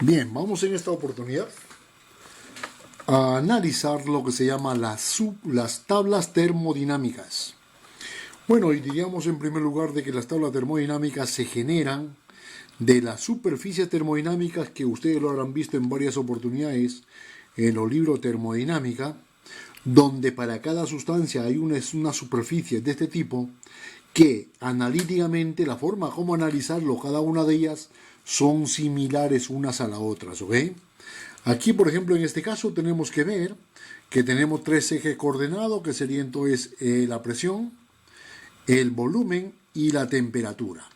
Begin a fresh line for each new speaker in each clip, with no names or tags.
Bien, vamos en esta oportunidad a analizar lo que se llama las tablas termodinámicas. Bueno, y diríamos en primer lugar de que las tablas termodinámicas se generan de las superficies termodinámicas que ustedes lo habrán visto en varias oportunidades en los libros termodinámica, donde para cada sustancia hay una superficie de este tipo que analíticamente la forma como analizarlo cada una de ellas son similares unas a las otras, ¿ok? Aquí, por ejemplo, en este caso tenemos que ver que tenemos tres ejes coordenados, que sería entonces la presión, el volumen y la temperatura.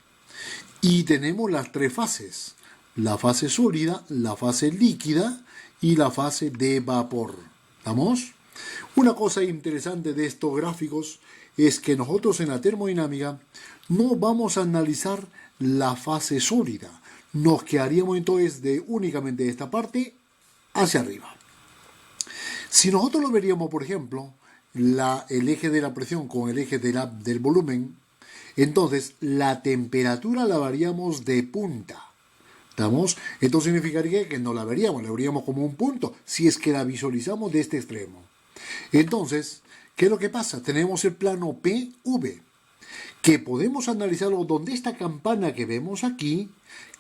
Y tenemos las tres fases, la fase sólida, la fase líquida y la fase de vapor. ¿Estamos? Una cosa interesante de estos gráficos es que nosotros en la termodinámica no vamos a analizar la fase sólida. Nos quedaríamos entonces únicamente de esta parte hacia arriba. Si nosotros lo veríamos, por ejemplo, el eje de la presión con el eje del volumen, entonces la temperatura la varíamos de punta. ¿Estamos? Esto significaría que no la veríamos como un punto, si es que la visualizamos de este extremo. Entonces, ¿qué es lo que pasa? Tenemos el plano PV, que podemos analizarlo donde esta campana que vemos aquí,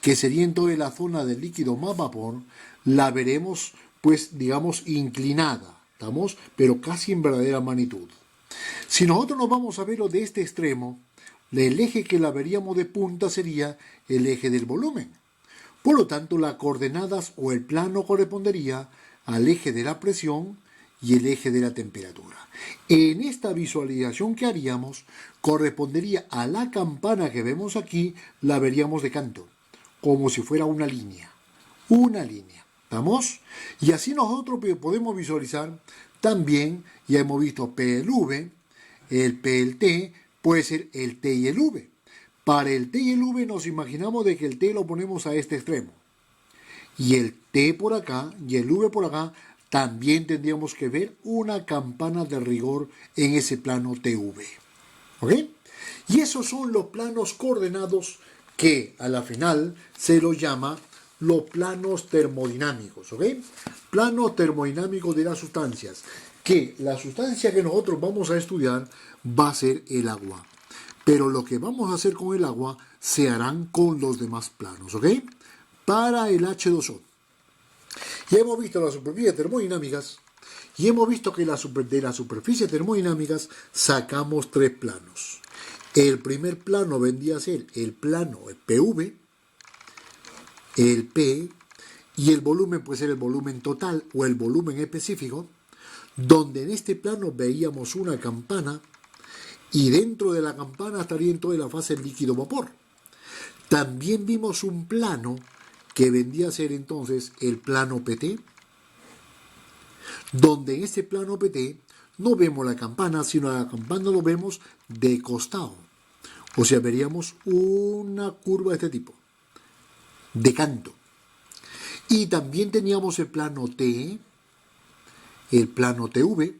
que sería entonces la zona del líquido más vapor, la veremos, pues, digamos, inclinada, ¿estamos? Pero casi en verdadera magnitud. Si nosotros nos vamos a verlo de este extremo, el eje que la veríamos de punta sería el eje del volumen. Por lo tanto, las coordenadas o el plano correspondería al eje de la presión y el eje de la temperatura. En esta visualización que haríamos, correspondería a la campana que vemos aquí, la veríamos de canto, como si fuera una línea. Una línea. ¿Estamos? Y así nosotros podemos visualizar también, ya hemos visto P, el V, el P, el T, puede ser el T y el V. Para el T y el V nos imaginamos de que el T lo ponemos a este extremo. Y el T por acá y el V por acá, también tendríamos que ver una campana de rigor en ese plano TV. ¿Ok? Y esos son los planos coordenados que a la final se los llama los planos termodinámicos. ¿Ok? Planos termodinámicos de las sustancias. Que la sustancia que nosotros vamos a estudiar va a ser el agua. Pero lo que vamos a hacer con el agua se harán con los demás planos. ¿Ok? Para el H2O. Ya hemos visto las superficies termodinámicas y hemos visto que de las superficies termodinámicas sacamos tres planos. El primer plano vendría a ser el plano PV, el P, y el volumen puede ser el volumen total o el volumen específico, donde en este plano veíamos una campana y dentro de la campana estaría en toda la fase líquido-vapor. También vimos un plano que vendría a ser entonces el plano PT, donde en este plano PT no vemos la campana, sino la campana lo vemos de costado. O sea, veríamos una curva de este tipo, de canto. Y también teníamos el plano T, el plano TV,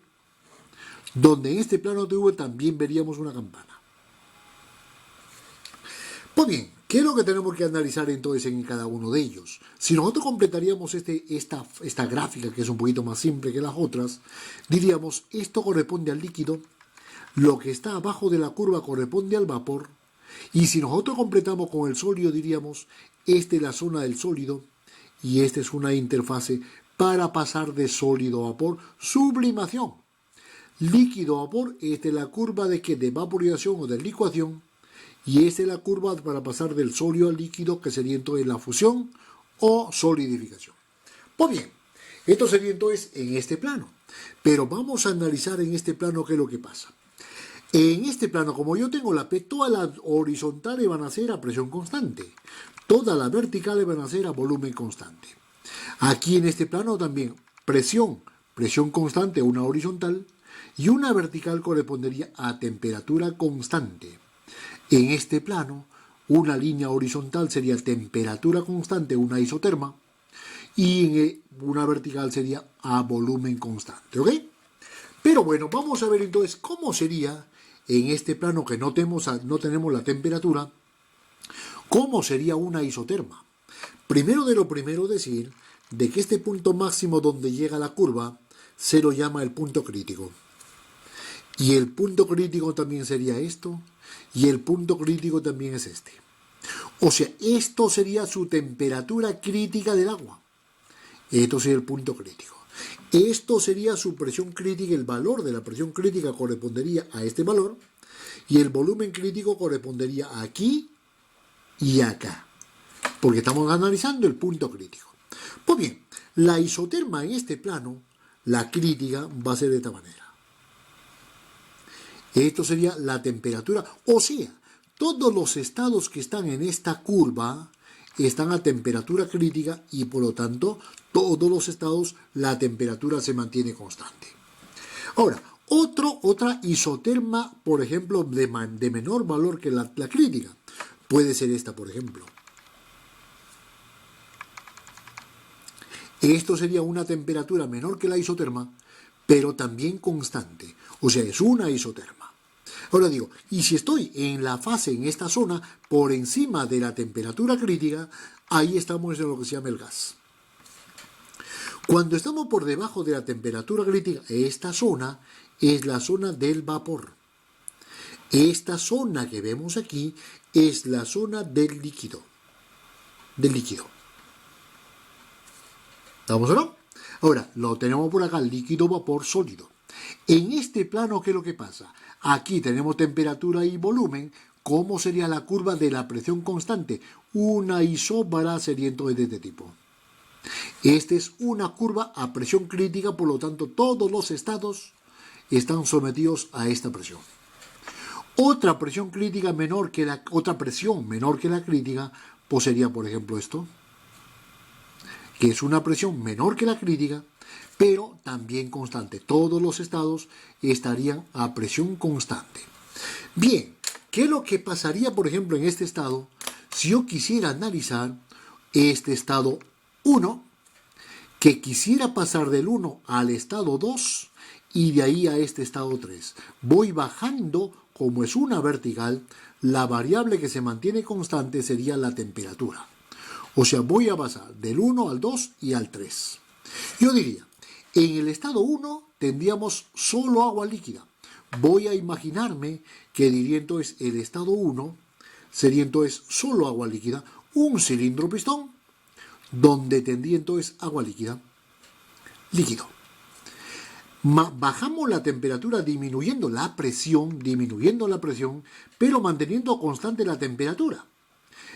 donde en este plano TV también veríamos una campana. Pues bien, ¿qué es lo que tenemos que analizar entonces en cada uno de ellos? Si nosotros completaríamos esta gráfica, que es un poquito más simple que las otras, diríamos, esto corresponde al líquido, lo que está abajo de la curva corresponde al vapor, y si nosotros completamos con el sólido, diríamos, esta es la zona del sólido, y esta es una interfase para pasar de sólido a vapor, sublimación. Líquido a vapor, esta es la curva de vaporización o de licuación, y esta es la curva para pasar del sólido al líquido, que sería entonces la fusión o solidificación. Pues bien, esto sería entonces en este plano. Pero vamos a analizar en este plano qué es lo que pasa. En este plano, como yo tengo la P, todas las horizontales van a ser a presión constante. Todas las verticales van a ser a volumen constante. Aquí en este plano también presión constante, una horizontal, y una vertical correspondería a temperatura constante. En este plano, una línea horizontal sería temperatura constante, una isoterma, y en una vertical sería a volumen constante, ¿ok? Pero bueno, vamos a ver entonces cómo sería en este plano que no tenemos la temperatura, cómo sería una isoterma. Primero de lo primero decir de que este punto máximo donde llega la curva se lo llama el punto crítico. Y el punto crítico también sería esto, y el punto crítico también es este. O sea, esto sería su temperatura crítica del agua. Esto sería el punto crítico. Esto sería su presión crítica, el valor de la presión crítica correspondería a este valor, y el volumen crítico correspondería aquí y acá, porque estamos analizando el punto crítico. Pues bien, la isoterma en este plano, la crítica va a ser de esta manera. Esto sería la temperatura, o sea, todos los estados que están en esta curva están a temperatura crítica y por lo tanto todos los estados la temperatura se mantiene constante. Ahora, otra isoterma, por ejemplo, de menor valor que la crítica, puede ser esta, por ejemplo. Esto sería una temperatura menor que la isoterma, pero también constante, o sea, es una isoterma. Ahora digo, y si estoy en la fase, en esta zona, por encima de la temperatura crítica, ahí estamos en lo que se llama el gas. Cuando estamos por debajo de la temperatura crítica, esta zona es la zona del vapor. Esta zona que vemos aquí es la zona del líquido. ¿Estamos o no? Ahora, lo tenemos por acá, líquido, vapor, sólido. En este plano, ¿qué es lo que pasa? Aquí tenemos temperatura y volumen. ¿Cómo sería la curva de la presión constante? Una isóbara sería entonces de este tipo. Esta es una curva a presión crítica, por lo tanto todos los estados están sometidos a esta presión. Otra presión menor que la crítica, pues sería por ejemplo esto, que es una presión menor que la crítica, pero también constante. Todos los estados estarían a presión constante. Bien, ¿qué es lo que pasaría, por ejemplo, en este estado si yo quisiera analizar este estado 1, que quisiera pasar del 1 al estado 2 y de ahí a este estado 3? Voy bajando, como es una vertical, la variable que se mantiene constante sería la temperatura. O sea, voy a pasar del 1 al 2 y al 3. Yo diría, en el estado 1 tendríamos solo agua líquida. Voy a imaginarme que diría entonces el estado 1 sería entonces solo agua líquida, un cilindro pistón, donde tendría entonces agua líquido. Bajamos la temperatura disminuyendo la presión, pero manteniendo constante la temperatura.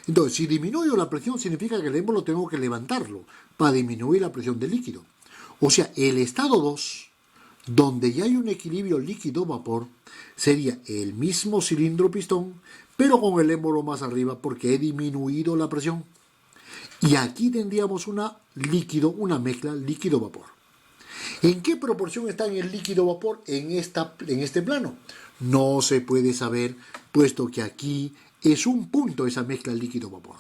Entonces, si disminuyo la presión, significa que el émbolo tengo que levantarlo para disminuir la presión del líquido. O sea, el estado 2, donde ya hay un equilibrio líquido-vapor, sería el mismo cilindro pistón, pero con el émbolo más arriba porque he disminuido la presión. Y aquí tendríamos una mezcla líquido-vapor. ¿En qué proporción están el líquido-vapor en este plano? No se puede saber, puesto que aquí es un punto esa mezcla líquido-vapor.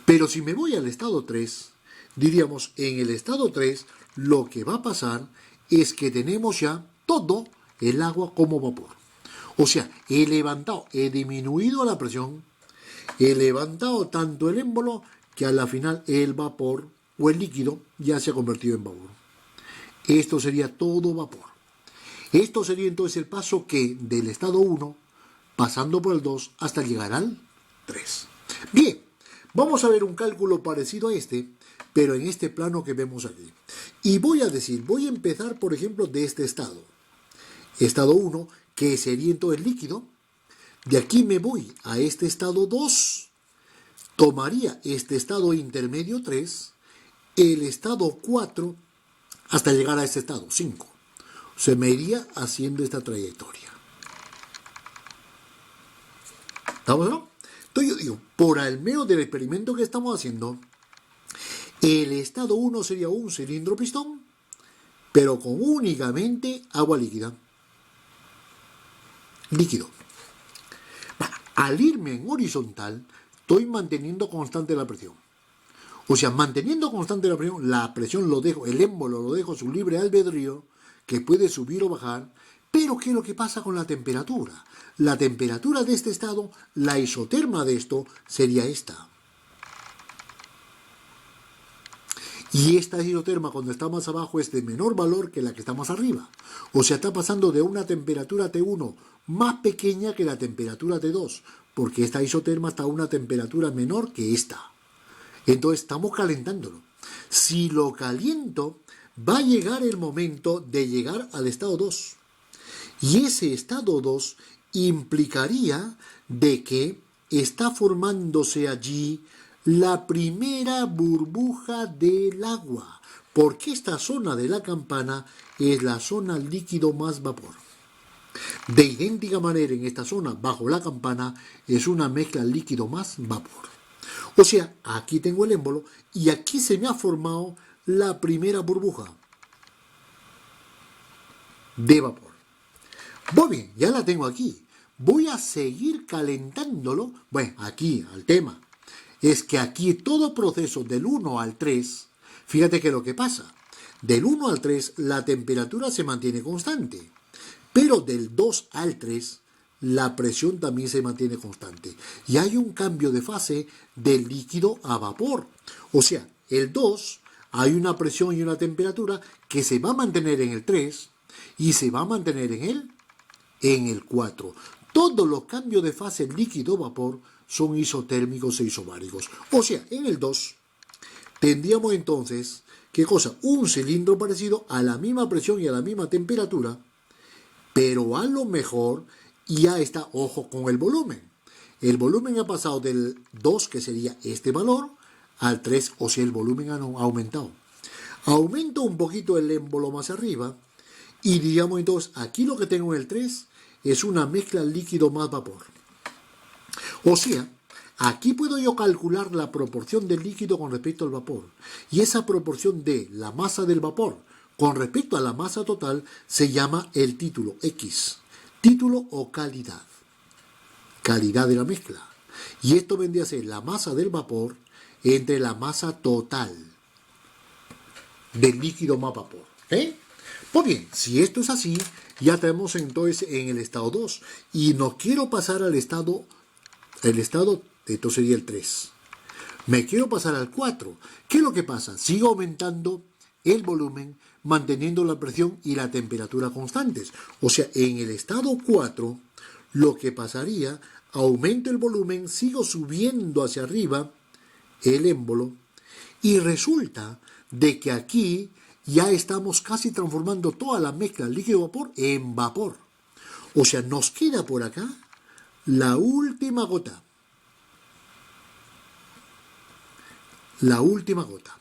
Pero si me voy al estado 3, diríamos, en el estado 3, lo que va a pasar es que tenemos ya todo el agua como vapor. O sea, he disminuido la presión, he levantado tanto el émbolo que a la final el vapor o el líquido ya se ha convertido en vapor. Esto sería todo vapor. Esto sería entonces el paso que del estado 1, pasando por el 2 hasta llegar al 3. Bien, vamos a ver un cálculo parecido a este, pero en este plano que vemos aquí. Y voy a empezar, por ejemplo, de este estado. Estado 1, que sería entonces líquido. De aquí me voy a este estado 2. Tomaría este estado intermedio 3, el estado 4, hasta llegar a este estado 5. Se me iría haciendo esta trayectoria. ¿Estamos, no? Entonces yo digo, por el medio del experimento que estamos haciendo, el estado 1 sería un cilindro pistón, pero con únicamente agua líquido. Al irme en horizontal, estoy manteniendo constante la presión. O sea, manteniendo constante la presión lo dejo, el émbolo lo dejo su libre albedrío, que puede subir o bajar, pero ¿qué es lo que pasa con la temperatura? La temperatura de este estado, la isoterma de esto, sería esta. Y esta isóterma cuando está más abajo es de menor valor que la que está más arriba. O sea, está pasando de una temperatura T1 más pequeña que la temperatura T2, porque esta isoterma está a una temperatura menor que esta. Entonces estamos calentándolo. Si lo caliento, va a llegar el momento de llegar al estado 2. Y ese estado 2 implicaría de que está formándose allí la primera burbuja del agua, porque esta zona de la campana es la zona líquido más vapor. De idéntica manera, en esta zona, bajo la campana, es una mezcla líquido más vapor. O sea, aquí tengo el émbolo y aquí se me ha formado la primera burbuja de vapor. Muy bien, ya la tengo aquí. Voy a seguir calentándolo. Bueno, aquí, al tema. Es que aquí todo proceso del 1 al 3, fíjate que lo que pasa, del 1 al 3 la temperatura se mantiene constante, pero del 2 al 3 la presión también se mantiene constante. Y hay un cambio de fase del líquido a vapor. O sea, el 2 hay una presión y una temperatura que se va a mantener en el 3 y se va a mantener en el 4. Todos los cambios de fase líquido-vapor son isotérmicos e isobáricos. O sea, en el 2 tendríamos entonces, ¿qué cosa? Un cilindro parecido a la misma presión y a la misma temperatura, pero a lo mejor ya está, ojo con el volumen. El volumen ha pasado del 2, que sería este valor, al 3, o sea, el volumen ha aumentado. Aumento un poquito el émbolo más arriba, y diríamos entonces, aquí lo que tengo en el 3 es una mezcla líquido más vapor. O sea, aquí puedo yo calcular la proporción del líquido con respecto al vapor. Y esa proporción de la masa del vapor con respecto a la masa total se llama el título X. Título o calidad. Calidad de la mezcla. Y esto vendría a ser la masa del vapor entre la masa total del líquido más vapor. Pues bien, si esto es así, ya tenemos entonces en el estado 2. Y no quiero pasar al estado, esto sería el 3. Me quiero pasar al 4. ¿Qué es lo que pasa? Sigo aumentando el volumen, manteniendo la presión y la temperatura constantes. O sea, en el estado 4, lo que pasaría, aumento el volumen, sigo subiendo hacia arriba el émbolo, y resulta de que aquí ya estamos casi transformando toda la mezcla líquido-vapor en vapor. O sea, nos queda por acá la última gota. La última gota.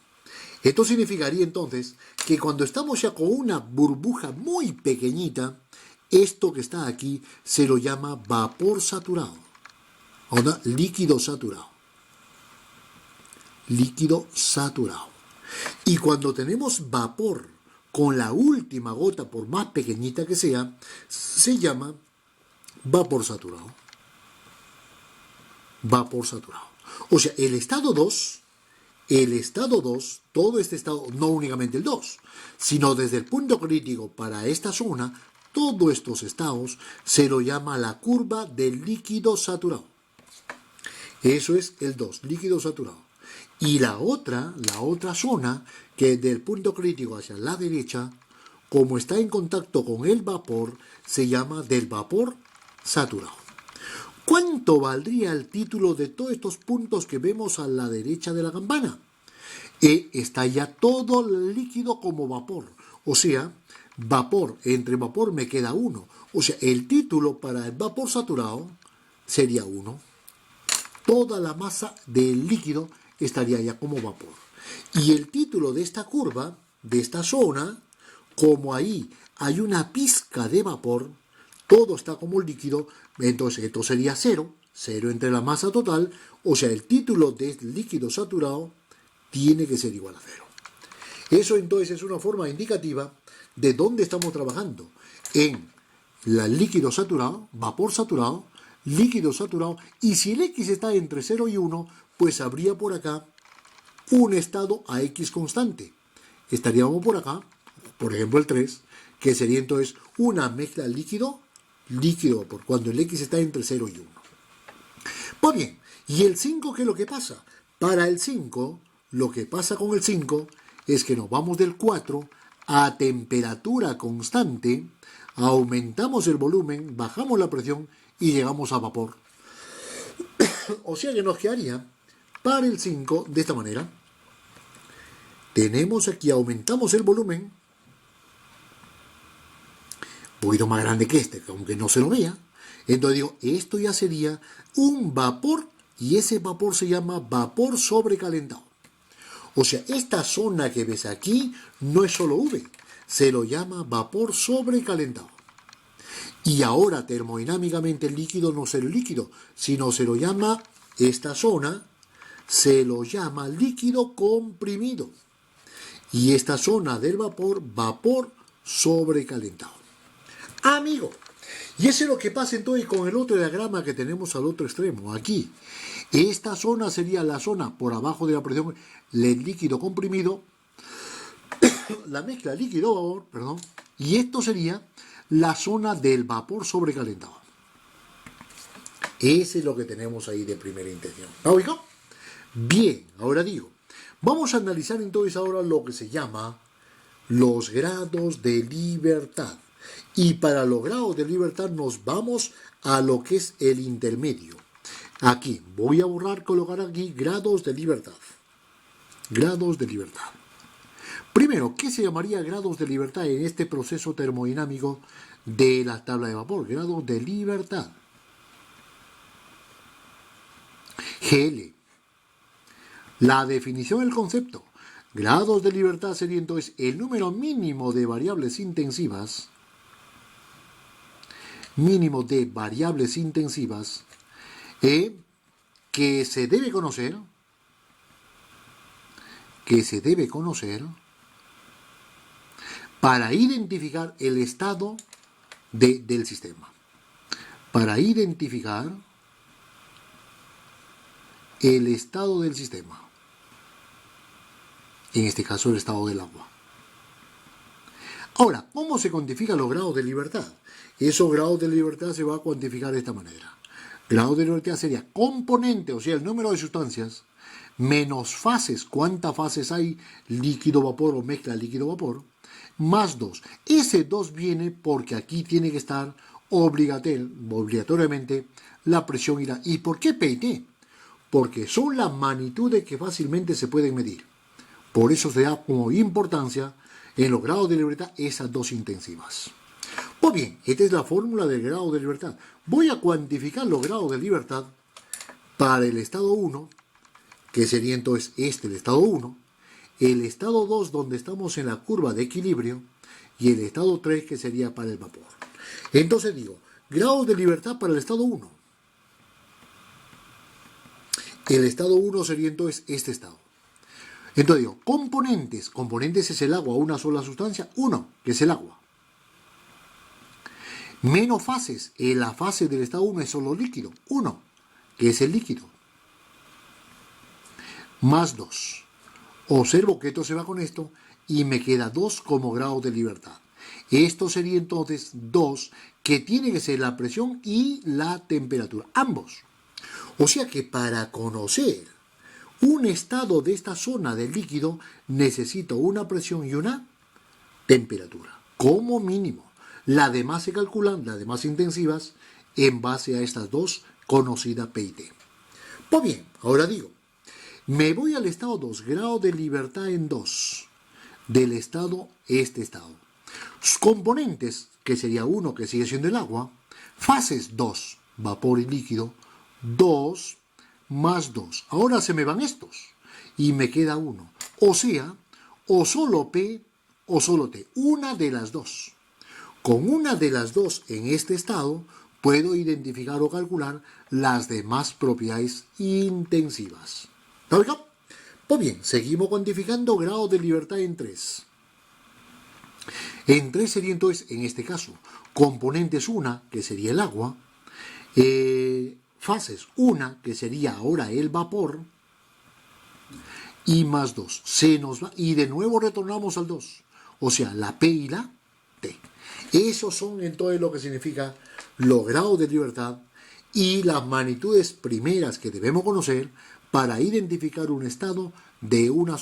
Esto significaría entonces que cuando estamos ya con una burbuja muy pequeñita, esto que está aquí se lo llama vapor saturado. Ahora, líquido saturado. Líquido saturado. Y cuando tenemos vapor con la última gota, por más pequeñita que sea, se llama vapor saturado. Vapor saturado. O sea, el estado 2, todo este estado, no únicamente el 2, sino desde el punto crítico para esta zona, todos estos estados se lo llama la curva del líquido saturado. Eso es el 2, líquido saturado. Y la otra zona, que del punto crítico hacia la derecha, como está en contacto con el vapor, se llama del vapor saturado. ¿Cuánto valdría el título de todos estos puntos que vemos a la derecha de la campana? Está ya todo el líquido como vapor. O sea, vapor, entre vapor me queda 1. O sea, el título para el vapor saturado sería 1. Toda la masa del líquido estaría ya como vapor. Y el título de esta curva, de esta zona, como ahí hay una pizca de vapor, todo está como líquido, entonces esto sería 0, 0 entre la masa total, o sea, el título de líquido saturado tiene que ser igual a 0. Eso entonces es una forma indicativa de dónde estamos trabajando. En el líquido saturado, vapor saturado, líquido saturado, y si el X está entre 0 y 1, pues habría por acá un estado a X constante. Estaríamos por acá, por ejemplo el 3, que sería entonces una mezcla líquido-vapor, cuando el X está entre 0 y 1. Pues bien, ¿y el 5 qué es lo que pasa? Para el 5, lo que pasa con el 5 es que nos vamos del 4 a temperatura constante, aumentamos el volumen, bajamos la presión y llegamos a vapor. O sea que nos quedaría para el 5 de esta manera. Tenemos aquí, aumentamos el volumen, un poquito más grande que este, aunque no se lo vea. Entonces digo, esto ya sería un vapor y ese vapor se llama vapor sobrecalentado. O sea, esta zona que ves aquí no es solo V, se lo llama vapor sobrecalentado. Y ahora termodinámicamente el líquido no será líquido, sino se lo llama, esta zona se lo llama líquido comprimido. Y esta zona del vapor, vapor sobrecalentado. Amigo, y eso es lo que pasa entonces con el otro diagrama que tenemos al otro extremo, aquí. Esta zona sería la zona por abajo de la presión, el líquido comprimido, la mezcla líquido-vapor, perdón, y esto sería la zona del vapor sobrecalentado. Ese es lo que tenemos ahí de primera intención. ¿Está ubicado? Bien, ahora digo, vamos a analizar entonces ahora lo que se llama los grados de libertad. Y para los grados de libertad nos vamos a lo que es el intermedio. Aquí, voy a borrar, colocar aquí grados de libertad. Grados de libertad. Primero, ¿qué se llamaría grados de libertad en este proceso termodinámico de la tabla de vapor? Grados de libertad. GL. La definición del concepto. Grados de libertad sería entonces el número mínimo de variables intensivas. Mínimo de variables intensivas que se debe conocer. Para identificar el estado del sistema. Para identificar el estado del sistema. En este caso, el estado del agua. Ahora, ¿cómo se cuantifican los grados de libertad? Esos grados de libertad se va a cuantificar de esta manera. Grado de libertad sería componente, o sea, el número de sustancias, menos fases, cuántas fases hay, líquido-vapor o mezcla líquido-vapor, más 2. Ese 2 viene porque aquí tiene que estar obligatoriamente la presión y la... ¿Y por qué P y T? Porque son las magnitudes que fácilmente se pueden medir. Por eso se da como importancia en los grados de libertad esas dos intensivas. Pues bien, esta es la fórmula del grado de libertad. Voy a cuantificar los grados de libertad para el estado 1, que sería entonces el estado 1, el estado 2, donde estamos en la curva de equilibrio, y el estado 3, que sería para el vapor. Entonces digo, grados de libertad para el estado 1. El estado 1 sería entonces este estado. Entonces digo, componentes. Componentes es el agua, una sola sustancia. 1, que es el agua. Menos fases. La fase del estado 1 es solo líquido. 1, que es el líquido. Más 2. Observo que esto se va con esto y me queda 2 como grado de libertad. Esto sería entonces 2, que tiene que ser la presión y la temperatura. Ambos. O sea que para conocer un estado de esta zona del líquido necesito una presión y una temperatura. Como mínimo. Las demás se calculan, las demás intensivas, en base a estas dos conocidas P y T. Pues bien, ahora digo, me voy al estado 2, grado de libertad en 2, del estado, este estado. Sus componentes, que sería 1, que sigue siendo el agua, fases 2, vapor y líquido, 2 más 2. Ahora se me van estos y me queda 1. O sea, o solo P o solo T, una de las dos. Con una de las dos en este estado, puedo identificar o calcular las demás propiedades intensivas. ¿Está bien? Pues bien, seguimos cuantificando grado de libertad en 3. En 3 sería entonces, en este caso, componentes 1, que sería el agua, fases 1, que sería ahora el vapor, y más 2. Se nos va, y de nuevo retornamos al 2. O sea, la P y la T. Esos son entonces lo que significa los grados de libertad y las magnitudes primeras que debemos conocer para identificar un estado de una